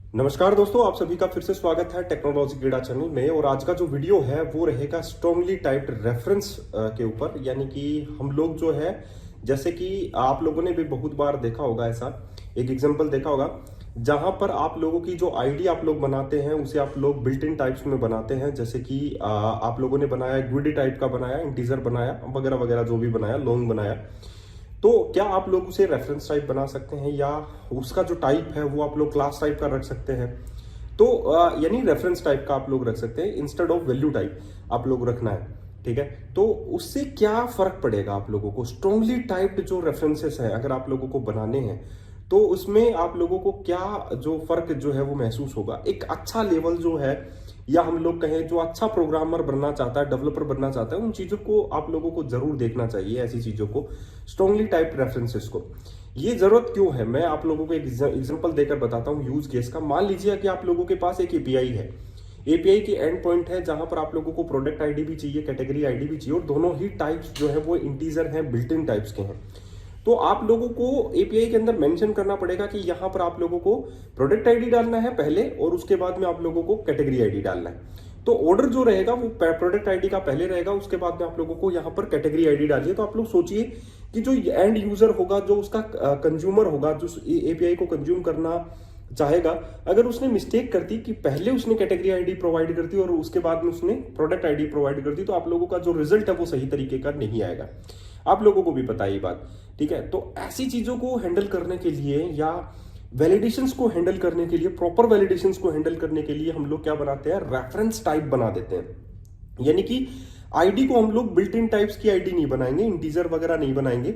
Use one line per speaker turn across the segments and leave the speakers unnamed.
नमस्कार दोस्तों, आप सभी का फिर से स्वागत है टेक्नोलॉजी क्रीड़ा चैनल में। और आज का जो वीडियो है वो रहेगा स्ट्रांगली टाइप्ड रेफरेंस के ऊपर। यानी कि हम लोग जो है, जैसे कि आप लोगों ने भी बहुत बार देखा होगा, ऐसा एक एग्जांपल देखा होगा जहां पर आप लोगों की जो आईडी आप लोग बनाते हैं उसे आप लोग बिल्ट इन टाइप्स में बनाते हैं। जैसे कि आप लोगों ने बनाया ग्विडी टाइप का, बनाया इंटीजर, बनाया वगैरह वगैरह, जो भी बनाया, लॉन्ग बनाया, तो क्या आप लोग उसे रेफरेंस टाइप बना सकते हैं या उसका जो टाइप है वो आप लोग क्लास टाइप का रख सकते हैं। तो यानी रेफरेंस टाइप का आप लोग रख सकते हैं इंस्टेड ऑफ वैल्यू टाइप आप लोग रखना है। ठीक है, तो उससे क्या फर्क पड़ेगा आप लोगों को? स्ट्रांगली टाइप्ड जो रेफरेंसेस है अगर आप लोगों को बनाने हैं तो उसमें आप लोगों को क्या जो फर्क जो है वो महसूस होगा। एक अच्छा लेवल जो है, या हम लोग कहें जो अच्छा प्रोग्रामर बनना चाहता है, डेवलपर बनना चाहता है, उन चीजों को आप लोगों को जरूर देखना चाहिए। ऐसी चीजों को, स्ट्रांगली टाइप्ड रेफरेंसेस को, ये जरूरत क्यों है मैं आप लोगों को एक एग्जांपल देकर बताता हूं यूज केस का। मान लीजिए कि आप लोगों के पास एक एपीआई है, एपीआई की एंड पॉइंट है जहां पर आप लोगों को प्रोडक्ट आईडी भी चाहिए, कैटेगरी आईडी भी चाहिए, और दोनों ही टाइप्स जो है वो इंटीजर हैं, बिल्ट इन टाइप्स के हैं। तो आप लोगों को एपीआई के अंदर मेंशन करना पड़ेगा कि यहां पर आप लोगों को प्रोडक्ट आईडी डालना है पहले, और उसके बाद में आप लोगों को कैटेगरी आईडी डालना है। तो ऑर्डर जो रहेगा वो प्रोडक्ट आईडी का पहले रहेगा, उसके बाद में आप लोगों को यहां पर कैटेगरी आईडी डालिए। तो आप लोग सोचिए कि जो एंड यूजर होगा, जो उसका कंज्यूमर होगा, जो एपीआई को कंज्यूम करना चाहेगा, अगर उसने मिस्टेक कर दी कि पहले उसने कैटेगरी आईडी प्रोवाइड कर दी और उसके बाद में उसने प्रोडक्ट आईडी प्रोवाइड कर दी, तो आप लोगों का जो रिजल्ट है वो सही तरीके का नहीं आएगा। आप लोगों को भी पता है ये बात। ठीक है, तो ऐसी चीजों को हैंडल करने के लिए या वैलिडेशंस को हैंडल करने के लिए, प्रॉपर वैलिडेशंस को हैंडल करने के लिए हम लोग क्या बनाते हैं, रेफरेंस टाइप बना देते हैं। यानी कि आईडी को हम लोग बिल्ट इन टाइप्स की आईडी नहीं बनाएंगे, इंटीजर वगैरह नहीं बनाएंगे।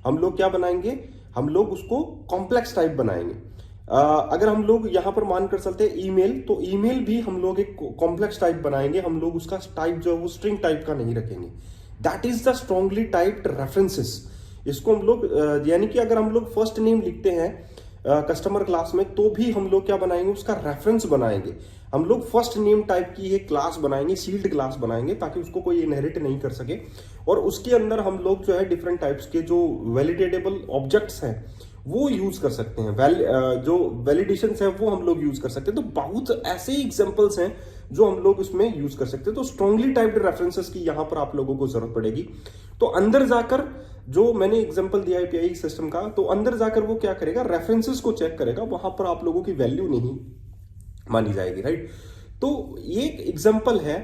हम लोग क्या बनाएंगे, हम लोग उसको कॉम्प्लेक्स टाइप बनाएंगे। अगर हम लोग यहां पर मानकर चलते हैं ईमेल, तो ईमेल भी हम लोग एक कॉम्प्लेक्स टाइप बनाएंगे। हम लोग उसका टाइप जो है वो स्ट्रिंग टाइप का नहीं रखेंगे। That is the strongly typed references. इसको हम लोग यानी कि अगर हम लोग फर्स्ट नेम लिखते हैं कस्टमर क्लास में, तो भी हम लोग क्या बनाएंगे, उसका रेफरेंस बनाएंगे। हम लोग फर्स्ट नेम टाइप की एक क्लास बनाएंगे, सील्ड क्लास बनाएंगे, ताकि उसको कोई इनहेरिट नहीं कर सके। और उसके अंदर हम लोग जो है डिफरेंट टाइप्स के जो वैलिडेटेबल ऑब्जेक्ट्स हैं वो यूज कर सकते हैं। जो वैलिडेशंस है वो हम लोग यूज कर सकते हैं। तो बहुत ऐसे एग्जांपल्स हैं जो हम लोग उसमें यूज कर सकते हैं। तो स्ट्रांगली टाइप्ड रेफरेंसेस की यहां पर आप लोगों को जरूरत पड़ेगी। तो अंदर जाकर जो मैंने एग्जांपल दिया एपीआई सिस्टम का, तो अंदर जाकर वो क्या करेगा, रेफरेंसेस को चेक करेगा, वहां पर आप लोगों की वैल्यू नहीं मानी जाएगी, राइट। तो ये एक एग्जांपल है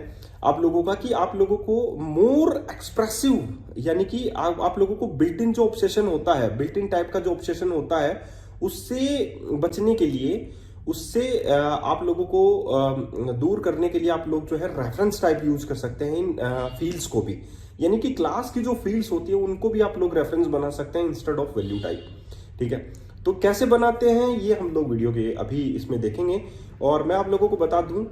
आप लोगों का कि आप लोगों को मोर एक्सप्रेसिव, यानी कि आप लोगों को बिल्ट इन जो ऑब्सेशन होता है, बिल्ट इन टाइप का जो ऑब्सेशन होता है, उससे बचने के लिए, उससे आप लोगों को दूर करने के लिए आप लोग जो है रेफरेंस टाइप यूज कर सकते हैं इन फील्ड्स को भी। यानी कि क्लास की जो फील्ड्स होती है उनको भी आप लोग रेफरेंस बना सकते हैं इंस्टेड ऑफ वैल्यू टाइप। ठीक है, तो कैसे बनाते हैं ये हम लोग वीडियो के अभी इसमें देखेंगे। और मैं आप लोगों को बता दूं,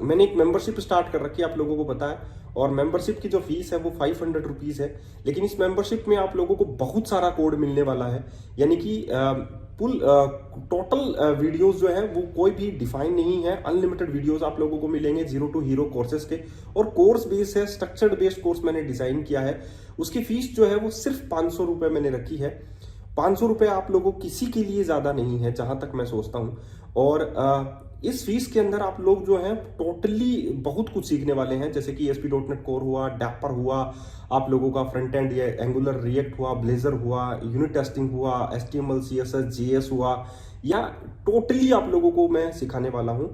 मैंने एक मेंबरशिप स्टार्ट कर रखी है, आप लोगों को पता है। और मेंबरशिप की जो फीस है वो 500 रुपीज है। लेकिन इस मेंबरशिप में आप लोगों को बहुत सारा कोड मिलने वाला है। यानी कि फुल टोटल वीडियोस जो है वो कोई भी डिफाइन नहीं है, अनलिमिटेड वीडियोस आप लोगों को मिलेंगे जीरो टू हीरो कोर्सेज के। और कोर्स बेस है, स्ट्रक्चर्ड बेस्ड कोर्स मैंने डिजाइन किया है। उसकी फीस जो है वो सिर्फ 500 रुपए मैंने रखी है। 500 रुपए आप लोगों किसी के लिए ज्यादा नहीं है जहां तक मैं सोचता हूं। और इस फीस के अंदर आप लोग जो हैं टोटली बहुत कुछ सीखने वाले हैं। जैसे कि ASP.NET कोर हुआ, डैपर हुआ, आप लोगों का फ्रंट एंड या एंगुलर रिएक्ट हुआ, ब्लेजर हुआ, यूनिट टेस्टिंग हुआ, HTML CSS JS हुआ, या टोटली आप लोगों को मैं सिखाने वाला हूं।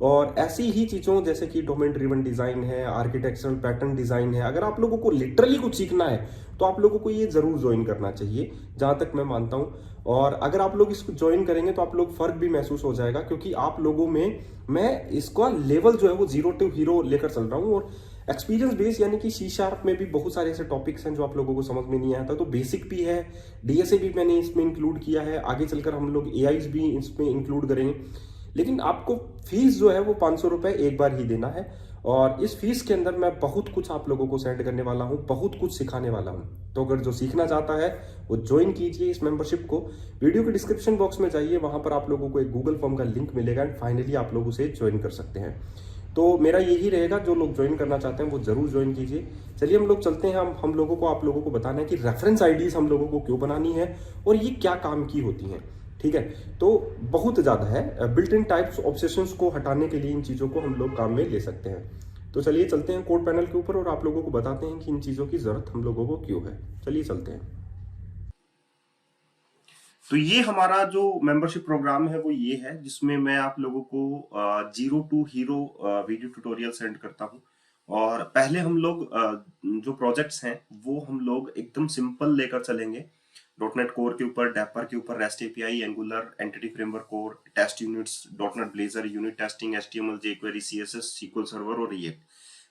और ऐसी ही चीजों जैसे कि डोमेन ड्रिवन डिजाइन है, आर्किटेक्चरल पैटर्न डिजाइन है, अगर आप लोगों को लिटरली कुछ सीखना है तो आप लोगों को ये जरूर ज्वाइन करना चाहिए, जहां तक मैं मानता हूं। और अगर आप लोग इसको ज्वाइन करेंगे तो आप लोग फर्क भी महसूस हो जाएगा, क्योंकि आप लोगों में मैं इसका लेवल जो है वो जीरो टू हीरो लेकर चल रहा हूं। और एक्सपीरियंस बेस, यानी कि C# में भी बहुत सारे ऐसे टॉपिक्स हैं जो आप लोगों को समझ में नहीं आता, तो बेसिक भी है, DSA भी मैंने इसमें इंक्लूड किया है। आगे चलकर हम लोग AIs भी इसमें इंक्लूड करेंगे। लेकिन आपको फीस जो है वो 500 रुपए एक बार ही देना है। और इस फीस के अंदर मैं बहुत कुछ आप लोगों को सेंड करने वाला हूं, बहुत कुछ सिखाने वाला हूं। तो अगर जो सीखना चाहता है वो ज्वाइन कीजिए इस मेंबरशिप को। वीडियो के डिस्क्रिप्शन बॉक्स में जाइए, वहां पर आप लोगों को एक गूगल फॉर्म का लिंक मिलेगा एंड फाइनली आप लोग उसे ज्वाइन कर सकते हैं। तो मेरा यही रहेगा, जो लोग ज्वाइन करना चाहते हैं वो जरूर ज्वाइन कीजिए। चलिए हम लोग चलते हैं। हम लोगों को आप लोगों को बताना है कि रेफरेंस आईडीज हम लोगों को क्यों बनानी है और ये क्या काम की होती हैं। ठीक है। तो बहुत ज़्यादा है। बिल्ट इन टाइप्स ऑब्सेशंस को हटाने के लिए इन चीज़ों को हम लोग काम में ले सकते हैं। तो चलिए चलते हैं कोड पैनल के ऊपर और आप लोगों को बताते हैं कि इन चीज़ों की ज़रूरत हम लोगों को क्यों है। चलिए चलते हैं। तो ये हमारा जो मेंबरशिप प्रोग्राम है वो ये है, जिसमें मैं आप लोगों को zero to hero video tutorial send करता हूँ। और पहले हम लोग जो प्रोजेक्ट्स हैं वो हम लोग एकदम सिंपल लेकर चलेंगे। डॉटनेट कोर के ऊपर, डेपर के ऊपर, REST API, Angular, Entity Framework Core, test units, dotnet Blazor, unit testing, HTML, jQuery, CSS, SQL Server और रिएक्ट,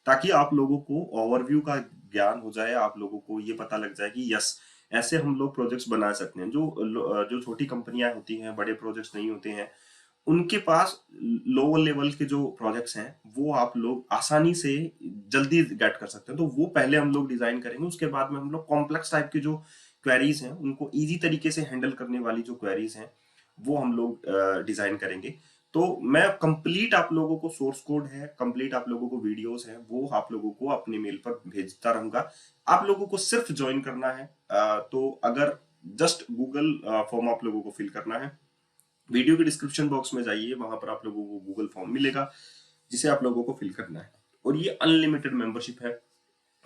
ताकि आप लोगों को ओवरव्यू का ज्ञान हो जाए, आप लोगों को ये पता लग जाए कि यस, ऐसे हम लोग प्रोजेक्ट्स बना सकते हैं। जो छोटी कंपनियां होती हैं, बड़े प्रोजेक्ट्स नहीं होते हैं, उनके पास लोअर लेवल के जो प्रोजेक्ट्स हैं वो आप लोग आसानी से जल्दी गेट कर सकते हैं। तो वो पहले हम लोग डिजाइन करेंगे, उसके बाद में हम लोग कॉम्प्लेक्स टाइप के जो क्वेरीज हैं उनको इजी तरीके से हैंडल करने वाली जो क्वेरीज हैं वो हम लोग डिजाइन करेंगे। तो मैं कंप्लीट आप लोगों को सोर्स कोड है, कंप्लीट आप लोगों को वीडियोस है, वो आप लोगों को अपने मेल पर भेजता रहूंगा। आप लोगों को सिर्फ ज्वाइन करना है। तो अगर जस्ट गूगल फॉर्म आप लोगों को फिल करना है, वीडियो के डिस्क्रिप्शन बॉक्स में जाइए, वहां पर आप लोगों को गूगल फॉर्म मिलेगा जिसे आप लोगों को फिल करना है। और ये अनलिमिटेड मेंबरशिप है,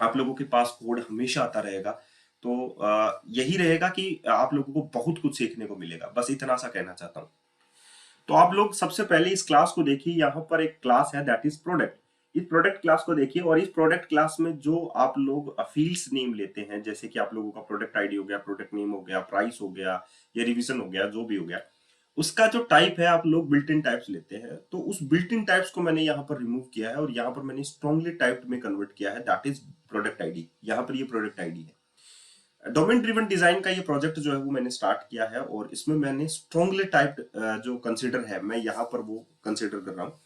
आप लोगों के पास कोड हमेशा आता रहेगा। तो यही रहेगा कि आप लोगों को बहुत कुछ सीखने को मिलेगा, बस इतना सा कहना चाहता हूँ। तो आप लोग सबसे पहले इस क्लास को देखिए, यहाँ पर एक क्लास है दैट इज प्रोडक्ट। इस प्रोडक्ट क्लास को देखिए, और इस प्रोडक्ट क्लास में जो आप लोग फील्ड्स नेम लेते हैं, जैसे कि आप लोगों का प्रोडक्ट आईडी हो गया, प्रोडक्ट नेम हो गया, प्राइस हो गया, या रिवीजन हो गया, जो भी हो गया, उसका जो टाइप है आप लोग बिल्ट इन टाइप्स लेते हैं। तो उस बिल्ट इन टाइप्स को मैंने यहाँ पर रिमूव किया है और यहाँ पर मैंने स्ट्रांगली टाइप्ड में कन्वर्ट किया है, दैट इज प्रोडक्ट आईडी। यहाँ पर ये प्रोडक्ट आईडी है। डोमेन ड्रिवन डिजाइन का ये प्रोजेक्ट जो है वो मैंने स्टार्ट किया है, और इसमें मैंने स्ट्रांगली टाइप्ड जो कंसीडर है, मैं यहाँ पर वो कंसीडर कर रहा हूँ।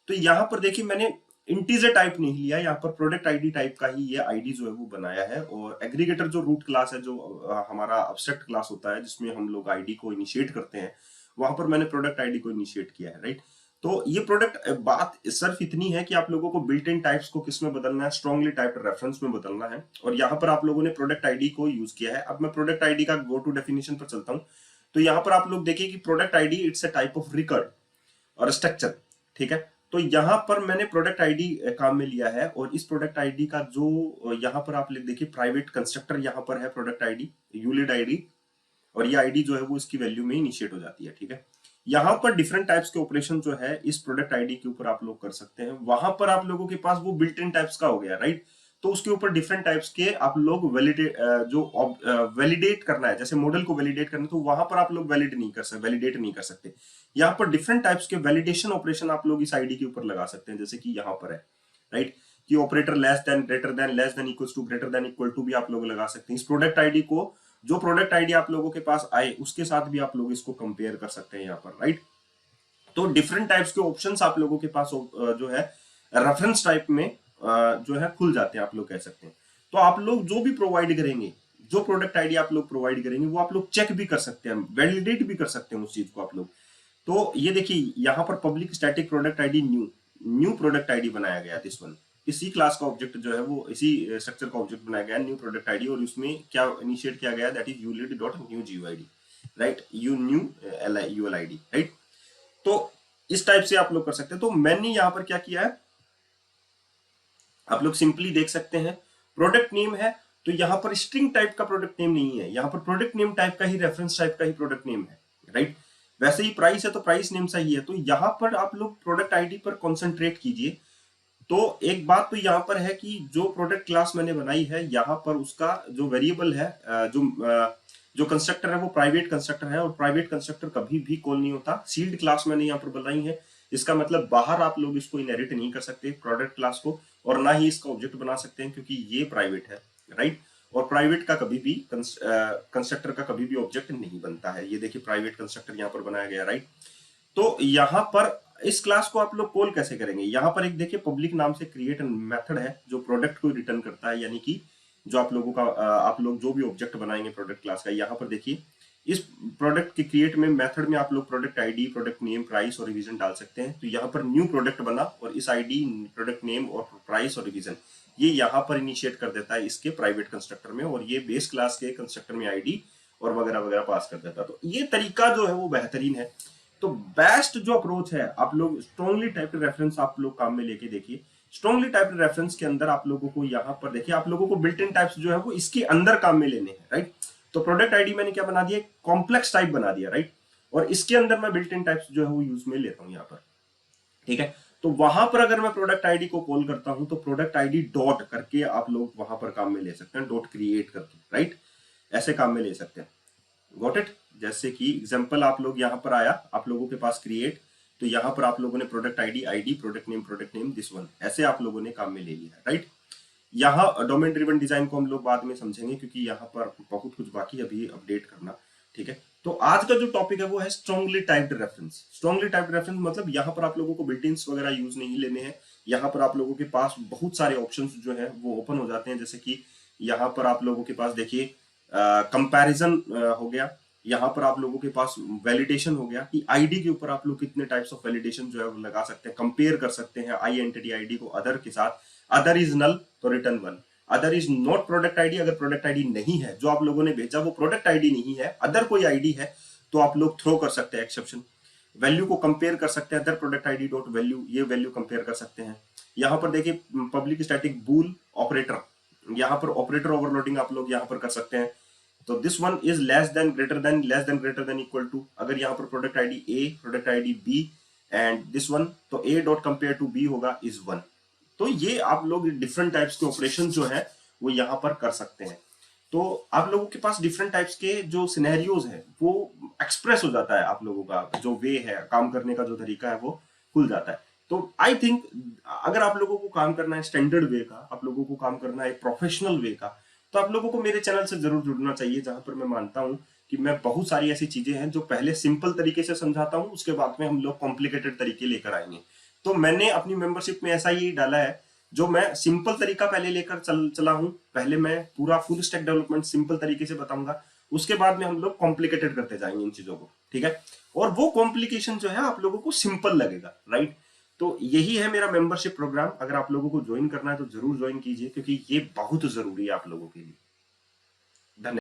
तो यहाँ पर देखिए, मैंने इंटीजर टाइप नहीं लिया, यहाँ पर प्रोडक्ट आईडी टाइप का ही ये आईडी जो है वो बनाया है। और एग्रीगेटर जो रूट क्लास है, जो हमारा अब्स्ट्रैक्ट क्लास होता है जिसमें हम लोग आईडी को इनिशिएट करते हैं, वहां पर मैंने प्रोडक्ट आईडी को इनिशिएट किया है, राइट। तो ये प्रोडक्ट बात सिर्फ इतनी है कि आप लोगों को बिल्ट इन टाइप्स को किस में बदलना है, स्ट्रांगली टाइप्ड रेफरेंस में बदलना है। और यहाँ पर आप लोगों ने प्रोडक्ट आईडी को यूज किया है। अब मैं प्रोडक्ट आईडी का गो टू डेफिनेशन पर चलता हूँ। तो यहाँ पर आप लोग देखिए कि product ID it's a type of record और स्ट्रक्चर, ठीक है। तो यहाँ पर मैंने प्रोडक्ट आईडी काम में लिया है, और इस प्रोडक्ट आईडी का जो यहाँ पर आप देखिए प्राइवेट कंस्ट्रक्टर यहाँ पर है, प्रोडक्ट आईडी, यूलिड आईडी, और ये आईडी जो है वो इसकी वैल्यू में इनिशिएट हो जाती है, ठीक है। यहाँ पर डिफरेंट टाइप्स के ऑपरेशन जो है इस प्रोडक्ट आईडी के ऊपर आप लोग कर सकते हैं। वहां पर आप लोगों के पास वो बिल्ट इन टाइप्स का हो गया, राइट। तो उसके ऊपर डिफरेंट टाइप्स के आप लोग वैलिडेट करना है, जैसे मॉडल को वैलिडेट करना है, तो वहां पर आप लोग वैलिडेट नहीं कर सकते। यहाँ पर डिफरेंट टाइप्स के वैलिडेशन ऑपरेशन आप लोग इस आईडी के ऊपर लगा सकते हैं, जैसे कि यहाँ पर है, राइट, कि operator less than, greater than, less than equal to, greater than equal to भी आप लोग लगा सकते हैं। इस प्रोडक्ट आईडी को, जो प्रोडक्ट आईडी आप लोगों के पास आए उसके साथ भी आप लोग इसको कंपेयर कर सकते हैं यहाँ पर, राइट। तो डिफरेंट टाइप्स के ऑप्शंस आप लोगों के पास जो है रेफरेंस टाइप में जो है खुल जाते हैं, आप लोग कह सकते हैं। तो आप लोग जो भी प्रोवाइड करेंगे, जो प्रोडक्ट आईडी आप लोग प्रोवाइड करेंगे, वो आप लोग चेक भी कर सकते हैं, वैलिडेट भी कर सकते हैं उस चीज को आप लोग। तो ये देखिए, यहाँ पर public static product ID new product ID बनाया गया, दिस वन। इसी क्लास का ऑब्जेक्ट जो है वो इसी स्ट्रक्चर का ऑब्जेक्ट बनाया गया, न्यू प्रोडक्ट आईडी, और उसमें क्या इनिशिएट किया गया, that is ULID dot new GUID, right, ULID, right. तो इस टाइप से आप लोग कर सकते हैं। तो मैंने यहां पर क्या किया है, आप लोग सिंपली देख सकते हैं, प्रोडक्ट नेम है, तो यहां पर स्ट्रिंग टाइप का प्रोडक्ट नेम नहीं है, यहां पर प्रोडक्ट नेम टाइप का ही, रेफरेंस टाइप का ही प्रोडक्ट नेम है, राइट। वैसे ही प्राइस है तो प्राइस नेम सही है। तो यहां पर आप लोग प्रोडक्ट आईडी पर कॉन्सेंट्रेट कीजिए। तो एक बात तो यहाँ पर है कि जो प्रोडक्ट क्लास मैंने बनाई है, यहाँ पर उसका जो वेरिएबल है, जो कंस्ट्रक्टर है वो प्राइवेट कंस्ट्रक्टर है, और प्राइवेट कंस्ट्रक्टर कभी भी कॉल नहीं होता। सील्ड क्लास मैंने यहाँ पर बनाई है, इसका मतलब बाहर आप लोग इसको इनहेरिट नहीं कर सकते प्रोडक्ट क्लास को, और ना ही इसका ऑब्जेक्ट बना सकते हैं, क्योंकि ये प्राइवेट है, राइट। और प्राइवेट का कभी भी कंस्ट्रक्टर का कभी भी ऑब्जेक्ट नहीं बनता है। ये देखिए प्राइवेट कंस्ट्रक्टर यहाँ पर बनाया गया, राइट। तो यहाँ पर इस क्लास को आप लोग कॉल कैसे करेंगे, यहाँ पर एक देखिए पब्लिक नाम से क्रिएट मेथड है जो प्रोडक्ट को रिटर्न करता है, यानी कि जो आप लोगों का आप लोग जो भी ऑब्जेक्ट बनाएंगे प्रोडक्ट क्लास का, यहाँ पर देखिए इस प्रोडक्ट के क्रिएट में मेथड में आप लोग product ID, product name, price और रिवीजन डाल सकते हैं। तो यहाँ पर न्यू प्रोडक्ट बना, और इस आईडी, प्रोडक्ट नेम और प्राइस और रिवीजन ये यहाँ पर इनिशिएट कर देता है इसके प्राइवेट कंस्ट्रक्टर में, और ये बेस क्लास के कंस्ट्रक्टर में आईडी और वगैरह वगैरह पास कर देता। तो ये तरीका जो है वो बेहतरीन है। तो बेस्ट जो अप्रोच है, आप लोग स्ट्रांगली टाइप्ड रेफरेंस आप लोग काम में लेके देखिए। स्ट्रांगली टाइप्ड रेफरेंस के अंदर आप लोगों को यहाँ पर देखिए, आप लोगों को बिल्ट इन टाइप्स जो है वो इसके अंदर काम में लेने हैं, राइट। तो प्रोडक्ट आईडी मैंने क्या बना दिया, कॉम्प्लेक्स टाइप बना दिया, राइट। और इसके अंदर मैं बिल्ट इन टाइप्स जो है वो यूज में लेता हूं यहाँ पर, ठीक है। तो वहां पर अगर मैं प्रोडक्ट आईडी को कॉल करता हूं तो प्रोडक्ट आईडी डॉट करके आप लोग वहां पर काम में ले सकते हैं, डॉट क्रिएट करके, राइट। ऐसे काम में ले सकते हैं, गॉट इट। जैसे कि एग्जांपल आप लोग यहाँ पर आया, आप लोगों के पास क्रिएट, तो यहाँ पर आप लोगों ने product ID, ID, product name this one, ऐसे आप लोगों ने काम में ले लिया, राइट। यहाँ डोमेन ड्रिवन डिजाइन को हम लोग बाद में समझेंगे क्योंकि यहाँ पर बहुत कुछ बाकी है अभी अपडेट करना, ठीक है। तो आज का जो टॉपिक है वो है strongly typed reference. Strongly typed reference मतलब यहाँ पर आप लोगों को बिल्ट-इन्स वगैरह यूज नहीं लेने हैं। यहाँ पर आप लोगों के पास बहुत सारे ऑप्शंस जो है वो ओपन हो जाते हैं। जैसे कि यहाँ पर आप लोगों के पास देखिए कंपैरिजन हो गया, यहाँ पर आप लोगों के पास वैलिडेशन हो गया कि आईडी के ऊपर आप लोग कितने टाइप्स ऑफ वैलिडेशन जो है वो लगा सकते हैं, कंपेयर कर सकते हैं आई एंटिटी आईडी को अदर के साथ। अदर इज नल तो return one, other is not product ID, अगर प्रोडक्ट आईडी नहीं है जो आप लोगों ने भेजा वो प्रोडक्ट आईडी नहीं है, अदर कोई आईडी है, तो आप लोग थ्रो कर सकते हैं एक्सेप्शन। वैल्यू को कंपेयर कर सकते हैं, other product ID dot value, ये वैल्यू कंपेयर कर सकते हैं। यहाँ पर देखिए पब्लिक स्टैटिक बूल ऑपरेटर, यहाँ पर ऑपरेटर ओवरलोडिंग आप लोग यहाँ पर कर सकते हैं। तो this one is less than greater than equal to, अगर यहाँ पर product ID A, product ID B and this one, तो A dot compare to B होगा इज वन। तो ये आप लोग डिफरेंट टाइप्स के ऑपरेशन जो है वो यहाँ पर कर सकते हैं। तो आप लोगों के पास डिफरेंट टाइप्स के जो सिनेरियोज है वो एक्सप्रेस हो जाता है, आप लोगों का जो वे है काम करने का जो तरीका है वो खुल जाता है। तो आई थिंक अगर आप लोगों को काम करना है स्टैंडर्ड वे का, आप लोगों को काम करना है प्रोफेशनल वे का, तो आप लोगों को मेरे चैनल से जरूर जुड़ना चाहिए, जहां पर मैं मानता हूं कि मैं बहुत सारी ऐसी चीजें हैं जो पहले सिंपल तरीके से समझाता हूं, उसके बाद में हम लोग कॉम्प्लिकेटेड तरीके लेकर आएंगे। तो मैंने अपनी मेंबरशिप में ऐसा ही डाला है, जो मैं सिंपल तरीका पहले लेकर चला हूं। पहले मैं पूरा फुल स्टैक डेवलपमेंट सिंपल तरीके से बताऊंगा, उसके बाद में हम लोग कॉम्प्लिकेटेड करते जाएंगे इन चीजों को, ठीक है। और वो कॉम्प्लिकेशन जो है आप लोगों को सिंपल लगेगा, राइट। तो यही है मेरा मेंबरशिप प्रोग्राम। अगर आप लोगों को ज्वाइन करना है तो जरूर ज्वाइन कीजिए, क्योंकि ये बहुत जरूरी है आप लोगों के लिए।